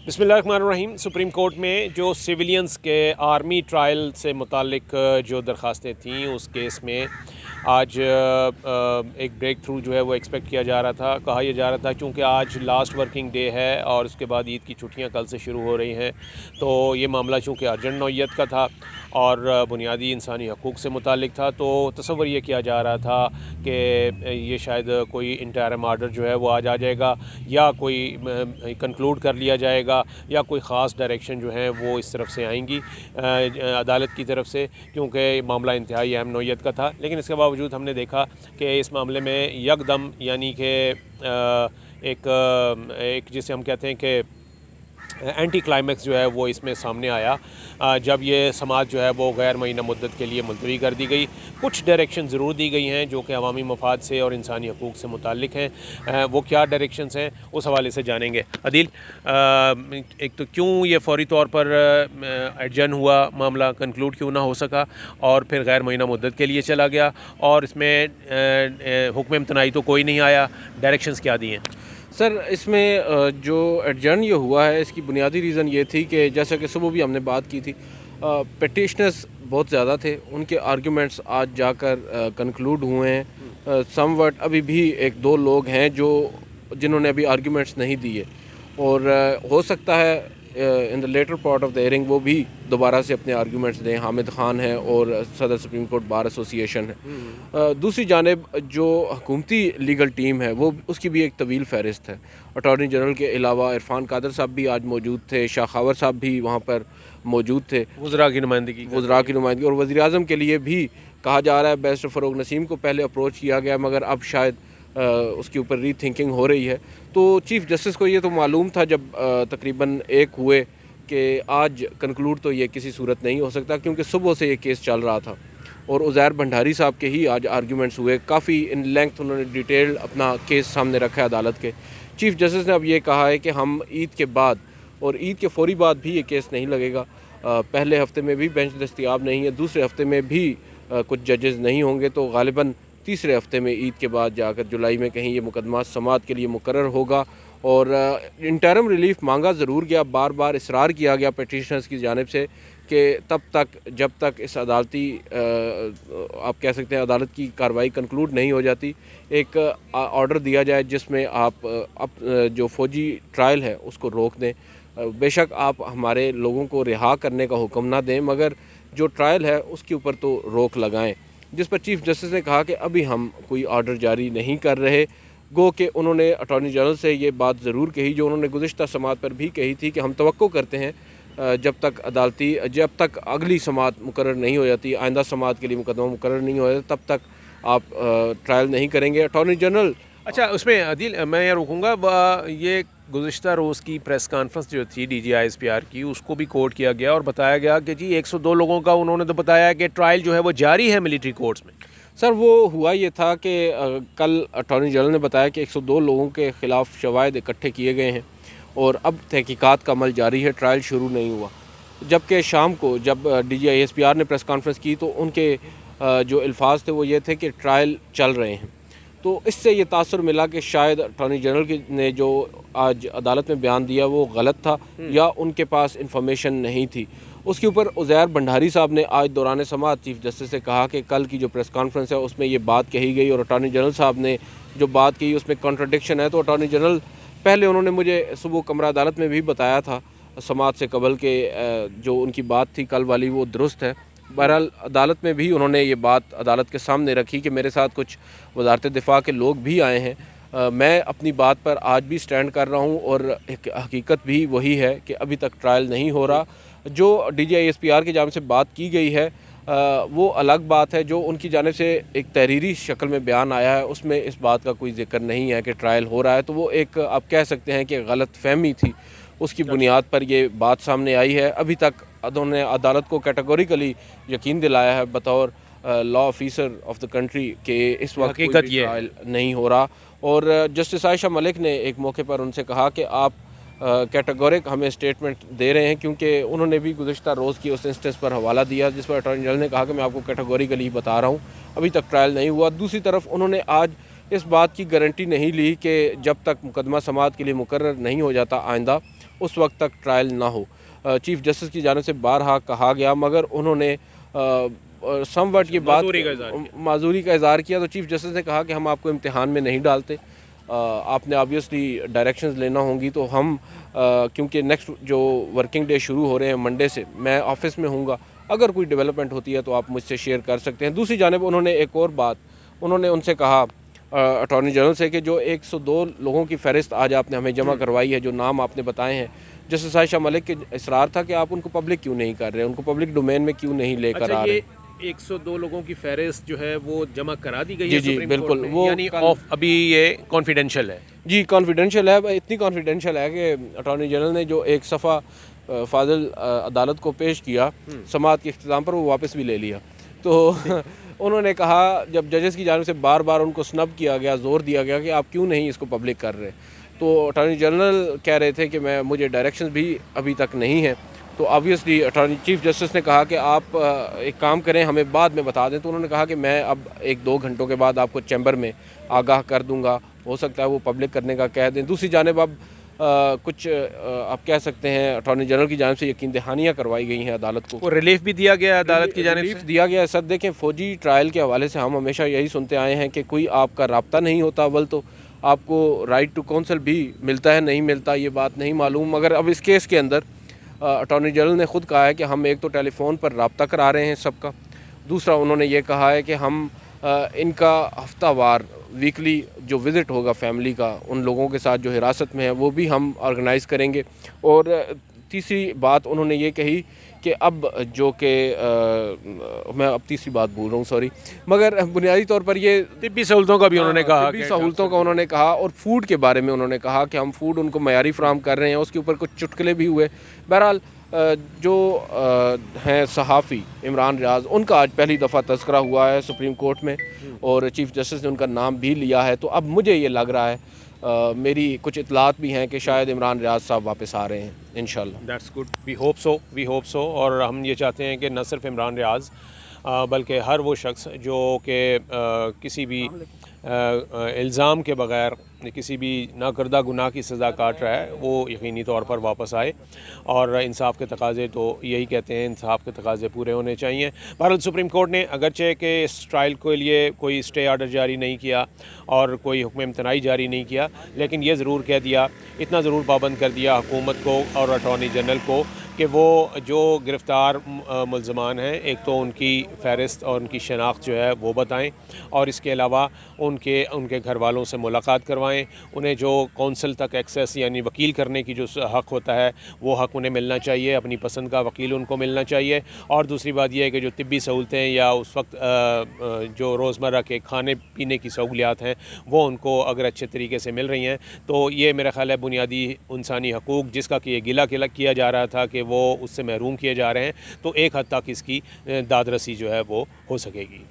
बिस्मिल्लाहिर्रहमानिर्रहीम। Supreme court में जो सिविलियंस के आर्मी ट्रायल से मुतालिक जो दरख्वास्तें थीं, उस केस में आज एक ब्रेक थ्रू जो है वो एक्सपेक्ट किया जा रहा था। कहा यह जा रहा था क्योंकि आज लास्ट वर्किंग डे है और उसके बाद ईद की छुट्टियां कल से शुरू हो रही हैं, तो ये मामला चूँकि अर्जेंट नौइयत का था और बुनियादी इंसानी हकूक़ से मुतालिक था, तो तसव्वुर ये किया जा रहा था कि ये शायद कोई इंटरिम आर्डर जो है वो आज आ जाएगा या कोई कंक्लूड कर लिया जाएगा या कोई ख़ास डायरेक्शन जो है वो इस तरफ से आएंगी अदालत की तरफ से, क्योंकि मामला इंतहाई अहम नौइयत का था। लेकिन इसके बावजूद हमने देखा कि इस मामले में यकदम यानी कि एक जिसे हम कहते हैं कि एंटी क्लाइमेक्स जो है वो इसमें सामने आया जब ये समाअत जो है वो गैर महीना मुद्दत के लिए मुलतवी कर दी गई। कुछ डायरेक्शन ज़रूर दी गई हैं जो कि अवामी मफाद से और इंसानी हकूक़ से मुताल्लिक़ हैं। वो क्या डायरेक्शंस हैं उस हवाले से जानेंगे। अदील, एक तो क्यों ये फ़ौरी तौर पर एडजर्न हुआ, मामला कंक्लूड क्यों ना हो सका और फिर गैर महीना मुद्दत के लिए चला गया, और इसमें हुक्म इम्तनाई तो कोई नहीं आया, डायरेक्शंस क्या दिए हैं? सर, इसमें जो एडजर्न ये हुआ है, इसकी बुनियादी रीज़न ये थी कि जैसा कि सुबह भी हमने बात की थी, पेटिशनर्स बहुत ज़्यादा थे, उनके आर्गुमेंट्स आज जाकर कंक्लूड हुए हैं। समवट अभी भी एक दो लोग हैं जिन्होंने अभी आर्गुमेंट्स नहीं दिए, और हो सकता है in the latter part of the hearing वो भी दोबारा से अपने आर्गुमेंट्स दें। हामिद खान है और सदर सुप्रीम कोर्ट बार एसोसिएशन है। दूसरी जानिब जो हुकूमती लीगल टीम है वो उसकी भी एक तवील फहरिस्त है। अटॉर्नी जनरल के अलावा इरफान कादर साहब भी आज मौजूद थे, शाह खावर साहब भी वहाँ पर मौजूद थे, वज़रा की नुमाइंदगी और वज़ीर आज़म के लिए भी कहा जा रहा है बैरिस्टर फ़ारूक नसीम को पहले अप्रोच किया गया, मगर अब शायद उसके ऊपर री थिंकिंग हो रही है। तो चीफ़ जस्टिस को ये तो मालूम था जब तकरीबन एक हुए कि आज कंक्लूड तो ये किसी सूरत नहीं हो सकता, क्योंकि सुबह से ये केस चल रहा था और उज़ैर भंडारी साहब के ही आज आर्ग्यूमेंट्स हुए। काफ़ी इन लेंथ उन्होंने डिटेल अपना केस सामने रखा है अदालत के। चीफ़ जस्टिस ने अब ये कहा है कि हम ईद के बाद और ईद के फौरी बाद भी ये केस नहीं लगेगा। पहले हफ्ते में भी बेंच दस्तयाब नहीं है, दूसरे हफ्ते में भी कुछ जजेस नहीं होंगे, तो गालिबन तीसरे हफ्ते में ईद के बाद जाकर जुलाई में कहीं ये मुकदमा समाअत के लिए मुकर्रर होगा। और इंटरिम रिलीफ मांगा ज़रूर गया, बार बार इसरार किया गया पटिशनर्स की जानिब से कि तब तक जब तक इस अदालती आप कह सकते हैं अदालत की कार्रवाई कंक्लूड नहीं हो जाती, एक ऑर्डर दिया जाए जिसमें आप जो फ़ौजी ट्रायल है उसको रोक दें। बेशक आप हमारे लोगों को रिहा करने का हुक्म ना दें, मगर जो ट्रायल है उसके ऊपर तो रोक लगाएं। जिस पर चीफ़ जस्टिस ने कहा कि अभी हम कोई ऑर्डर जारी नहीं कर रहे। गो कि उन्होंने अटॉर्नी जनरल से ये बात ज़रूर कही जो उन्होंने गुज़िश्ता समाअत पर भी कही थी कि हम तवक्को करते हैं जब तक अगली समाअत मुकर्रर नहीं हो जाती, आइंदा समाअत के लिए मुकदमा मुकर्रर नहीं हो जाता, तब तक आप ट्रायल नहीं करेंगे। अटॉर्नी जनरल अच्छा, उसमें अदील मैं ये रुकूँगा, ये गुज़िश्ता रोज़ की प्रेस कॉन्फ्रेंस जो थी DGISPR की, उसको भी कोट किया गया और बताया गया कि जी 102 लोगों का उन्होंने तो बताया कि ट्रायल जो है वो जारी है मिलिट्री कोर्ट्स में। सर, वो हुआ ये था कि कल अटॉर्नी जनरल ने बताया कि 102 लोगों के ख़िलाफ़ शवाहिद इकट्ठे किए गए हैं और अब तहकीकात का अमल जारी है, ट्रायल शुरू नहीं हुआ। जबकि शाम को जब DGISPR ने प्रेस कॉन्फ्रेंस की तो उनके जो अल्फाज थे वो ये थे कि ट्रायल चल रहे हैं। तो इससे ये तासुर मिला कि शायद अटॉर्नी जनरल ने जो आज अदालत में बयान दिया वो गलत था या उनके पास इंफॉर्मेशन नहीं थी। उसके ऊपर उज़ैर भंडारी साहब ने आज दौरान समाअत चीफ़ जस्टिस से कहा कि कल की जो प्रेस कॉन्फ्रेंस है उसमें ये बात कही गई और अटॉर्नी जनरल साहब ने जो बात कही उसमें कॉन्ट्रडिक्शन है। तो अटॉर्नी जनरल पहले उन्होंने मुझे सुबह कमरा अदालत में भी बताया था समाअत से कबल के जो उनकी बात थी कल वाली वो दुरुस्त है। बहरहाल अदालत में भी उन्होंने ये बात अदालत के सामने रखी कि मेरे साथ कुछ वज़ारत दिफ़ा के लोग भी आए हैं। मैं अपनी बात पर आज भी स्टैंड कर रहा हूँ और एक हकीकत भी वही है कि अभी तक ट्रायल नहीं हो रहा। जो DGISPR की जानिब से बात की गई है वो अलग बात है। जो उनकी जानिब से एक तहरीरी शक्ल में बयान आया है उसमें इस बात का कोई जिक्र नहीं है कि ट्रायल हो रहा है, तो वो एक आप कह सकते हैं कि गलत फहमी थी, उसकी बुनियाद पर ये बात सामने आई है। अभी तक उन्होंने अदालत को कैटेगोरिकली यकीन दिलाया है बतौर law officer of the country कि इस वक्त कोई भी ट्रायल नहीं हो रहा। और जस्टिस आयशा मलिक ने एक मौके पर उनसे कहा कि आप कैटेगोरिक हमें स्टेटमेंट दे रहे हैं, क्योंकि उन्होंने भी गुज़िश्ता रोज़ की उस इंस्टेंस पर हवाला दिया जिस पर अटॉर्नी जनरल ने कहा कि मैं आपको कैटेगोरिकली बता रहा हूँ, अभी तक ट्रायल नहीं हुआ। दूसरी तरफ उन्होंने आज اس بات کی گارنٹی نہیں لی کہ جب تک مقدمہ سماعت کے لیے مقرر نہیں ہو جاتا آئندہ اس وقت تک ٹرائل نہ ہو۔ چیف جسٹس کی جانب سے بارہا کہا گیا، مگر انہوں نے سم وٹ کی بات معذوری کا اظہار کیا، تو چیف جسٹس نے کہا کہ ہم آپ کو امتحان میں نہیں ڈالتے، آپ نے آبویسلی ڈائریکشنز لینا ہوں گی، تو ہم کیونکہ نیکسٹ جو ورکنگ ڈے شروع ہو رہے ہیں منڈے سے، میں آفس میں ہوں گا، اگر کوئی ڈیولپمنٹ ہوتی ہے تو آپ مجھ سے شیئر کر سکتے ہیں۔ دوسری جانب انہوں نے ایک اور بات انہوں نے ان سے کہا اٹارنی جنرل سے کہ جو 102 لوگوں کی فہرست آج آپ نے ہمیں جمع کروائی ہے، جو نام آپ نے بتائے ہیں، جسٹس عائشہ ملک کے اصرار تھا کہ آپ ان کو پبلک کیوں نہیں کر رہے، ان کو پبلک ڈومین میں کیوں نہیں لے کر آ رہے۔ 102 لوگوں کی فہرست جو ہے وہ جمع کرا دی گئی ہے جی سپریم بالکل، کورٹ میں، وہ یعنی ابھی یہ کانفیڈینشیل ہے؟ جی کانفیڈینشیل ہے، اتنی کانفیڈینشیل ہے کہ اٹارنی جنرل نے جو ایک صفحہ فاضل عدالت کو پیش کیا سماعت کے اختتام پر، وہ واپس بھی لے لیا۔ تو انہوں نے کہا، جب ججز کی جانب سے بار بار ان کو سنب کیا گیا، زور دیا گیا کہ آپ کیوں نہیں اس کو پبلک کر رہے، تو اٹارنی جنرل کہہ رہے تھے کہ مجھے ڈائریکشنز بھی ابھی تک نہیں ہیں، تو آبویسلی چیف جسٹس نے کہا کہ آپ ایک کام کریں، ہمیں بعد میں بتا دیں، تو انہوں نے کہا کہ میں اب 1-2 گھنٹوں کے بعد آپ کو چیمبر میں آگاہ کر دوں گا، ہو سکتا ہے وہ پبلک کرنے کا کہہ دیں۔ دوسری جانب اب کچھ آپ کہہ سکتے ہیں اٹارنی جنرل کی جانب سے یقین دہانیاں کروائی گئی ہیں عدالت کو، وہ ریلیف بھی دیا گیا ہے عدالت کی جانب سے؟ ریلیف دیا گیا ہے۔ سر دیکھیں، فوجی ٹرائل کے حوالے سے ہم ہمیشہ یہی سنتے آئے ہیں کہ کوئی آپ کا رابطہ نہیں ہوتا، اول تو آپ کو رائٹ ٹو کونسل بھی ملتا ہے نہیں ملتا یہ بات نہیں معلوم، مگر اب اس کیس کے اندر اٹارنی جنرل نے خود کہا ہے کہ ہم ایک تو ٹیلی فون پر رابطہ کرا رہے ہیں سب کا، دوسرا انہوں نے یہ کہا ہے کہ ہم ان کا ہفتہ وار ویکلی جو وزٹ ہوگا فیملی کا ان لوگوں کے ساتھ جو حراست میں ہے وہ بھی ہم آرگنائز کریں گے، اور تیسری بات انہوں نے یہ کہی کہ اب جو کہ میں اب تیسری بات بول رہا ہوں سوری، مگر بنیادی طور پر یہ طبی سہولتوں کا بھی انہوں نے کہا، طبی سہولتوں کا انہوں نے کہا، اور فوڈ کے بارے میں انہوں نے کہا کہ ہم فوڈ ان کو معیاری فراہم کر رہے ہیں، اس کے اوپر کچھ چٹکلے بھی ہوئے۔ بہرحال جو ہیں صحافی عمران ریاض، ان کا آج پہلی دفعہ تذکرہ ہوا ہے سپریم کورٹ میں، اور چیف جسٹس نے ان کا نام بھی لیا ہے، تو اب مجھے یہ لگ رہا ہے میری کچھ اطلاعات بھی ہیں کہ شاید عمران ریاض صاحب واپس آ رہے ہیں انشاءاللہ۔ That's good, we hope so, اور ہم یہ چاہتے ہیں کہ نہ صرف عمران ریاض بلکہ ہر وہ شخص جو کہ کسی بھی الزام کے بغیر کسی بھی ناکردہ گناہ کی سزا کاٹ رہا ہے وہ یقینی طور پر واپس آئے، اور انصاف کے تقاضے تو یہی کہتے ہیں، انصاف کے تقاضے پورے ہونے چاہیے۔ بہرحال سپریم کورٹ نے اگرچہ کہ اس ٹرائل کے لیے کوئی اسٹے آرڈر جاری نہیں کیا اور کوئی حکم امتناعی جاری نہیں کیا، لیکن یہ ضرور کہہ دیا، اتنا ضرور پابند کر دیا حکومت کو اور اٹارنی جنرل کو کہ وہ جو گرفتار ملزمان ہیں ایک تو ان کی فہرست اور ان کی شناخت جو ہے وہ بتائیں، اور اس کے علاوہ ان کے گھر والوں سے ملاقات کروائیں، انہیں جو کونسل تک ایکسیس یعنی وکیل کرنے کی جو حق ہوتا ہے وہ حق انہیں ملنا چاہیے، اپنی پسند کا وکیل ان کو ملنا چاہیے، اور دوسری بات یہ ہے کہ جو طبی سہولتیں یا اس وقت جو روزمرہ کے کھانے پینے کی سہولیات ہیں وہ ان کو اگر اچھے طریقے سے مل رہی ہیں تو یہ میرا خیال ہے بنیادی انسانی حقوق جس کا کہ یہ گلہ کیا جا رہا تھا کہ وہ اس سے محروم کیے جا رہے ہیں، تو ایک حد تک اس کی داد رسی جو ہے وہ ہو سکے گی۔